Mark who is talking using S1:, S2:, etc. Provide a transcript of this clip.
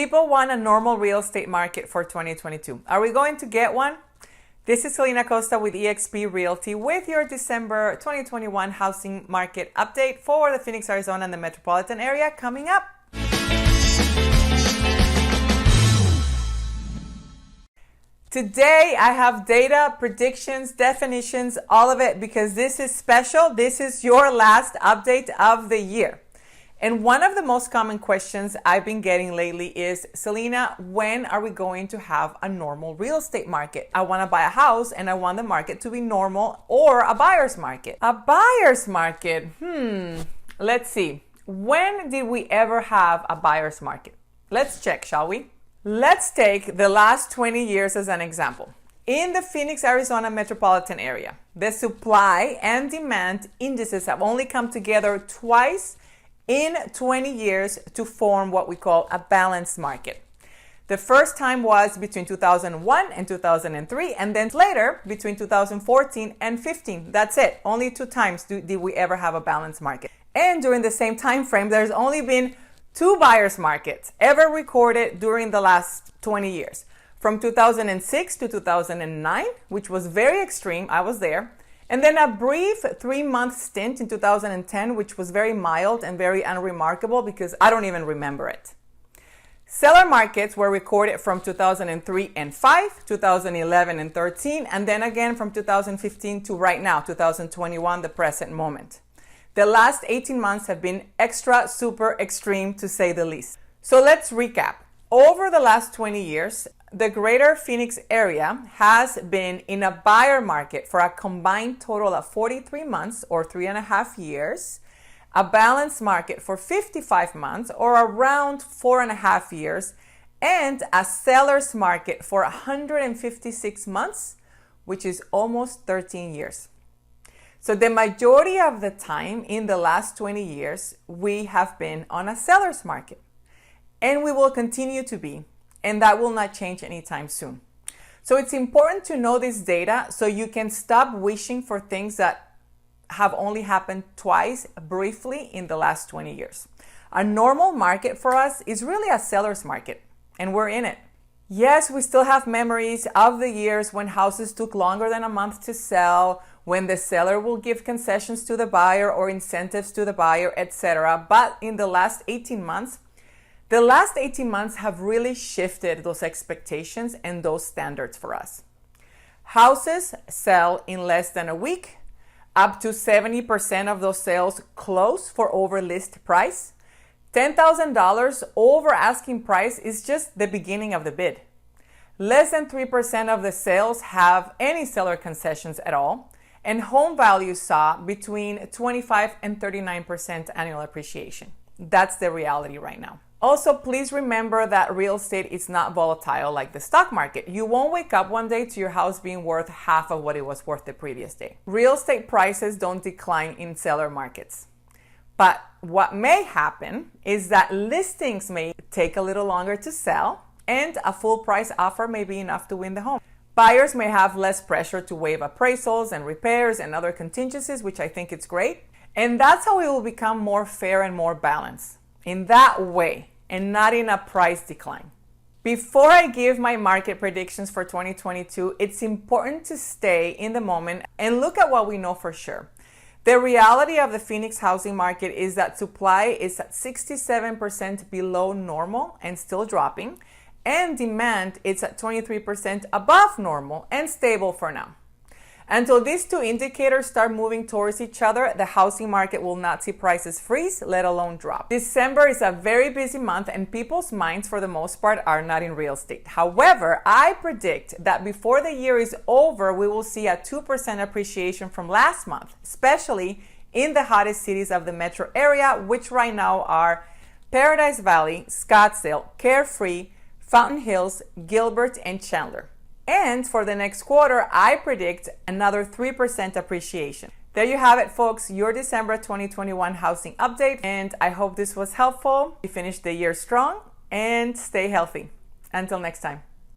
S1: People want a normal real estate market for 2022. Are we going to get one? This is Celina Acosta with eXp Realty with your December 2021 housing market update for the Phoenix, Arizona and the metropolitan area coming up. Today I have data, predictions, definitions, all of it because this is special. This is your last update of the year. And one of the most common questions I've been getting lately is, Celina, when are we going to have a normal real estate market? I want to buy a house and I want the market to be normal or a buyer's market. A buyer's market, let's see. When did we ever have a buyer's market? Let's check, shall we? Let's take the last 20 years as an example. In the Phoenix, Arizona metropolitan area, the supply and demand indices have only come together twice in 20 years to form what we call a balanced market. The first time was between 2001 and 2003, and then later between 2014 and 15. That's it. Only 2 times did we ever have a balanced market. And during the same time frame, there's only been 2 buyers markets ever recorded during the last 20 years. From 2006 to 2009, which was very extreme, I was there. And then a brief 3-month stint in 2010, which was very mild and very unremarkable because I don't even remember it. Seller markets were recorded from 2003 and 5, 2011 and 13, and then again from 2015 to right now, 2021, the present moment. The last 18 months have been extra, super extreme to say the least. So let's recap. Over the last 20 years, the greater Phoenix area has been in a buyer market for a combined total of 43 months or 3.5 years, a balanced market for 55 months or around 4.5 years, and a seller's market for 156 months, which is almost 13 years. So the majority of the time in the last 20 years, we have been on a seller's market, and we will continue to be. And that will not change anytime soon. So it's important to know this data so you can stop wishing for things that have only happened twice briefly in the last 20 years. A normal market for us is really a seller's market, and we're in it. Yes, we still have memories of the years when houses took longer than a month to sell, when the seller will give concessions to the buyer or incentives to the buyer, etc. But in the last 18 months, have really shifted those expectations and those standards for us. Houses sell in less than a week. Up to 70% of those sales close for over list price. $10,000 over asking price is just the beginning of the bid. Less than 3% of the sales have any seller concessions at all. And home values saw between 25 and 39% annual appreciation. That's the reality right now. Also, please remember that real estate is not volatile like the stock market. You won't wake up one day to your house being worth half of what it was worth the previous day. Real estate prices don't decline in seller markets. But what may happen is that listings may take a little longer to sell and a full price offer may be enough to win the home. Buyers may have less pressure to waive appraisals and repairs and other contingencies, which I think is great. And that's how it will become more fair and more balanced. In that way, and not in a price decline. Before I give my market predictions for 2022, it's important to stay in the moment and look at what we know for sure. The reality of the Phoenix housing market is that supply is at 67% below normal and still dropping, and demand is at 23% above normal and stable for now. Until these 2 indicators start moving towards each other, the housing market will not see prices freeze, let alone drop. December is a very busy month and people's minds for the most part are not in real estate. However, I predict that before the year is over, we will see a 2% appreciation from last month, especially in the hottest cities of the metro area, which right now are Paradise Valley, Scottsdale, Carefree, Fountain Hills, Gilbert, and Chandler. And for the next quarter, I predict another 3% appreciation. There you have it, folks, your December 2021 housing update. And I hope this was helpful. You finish the year strong and stay healthy. Until next time.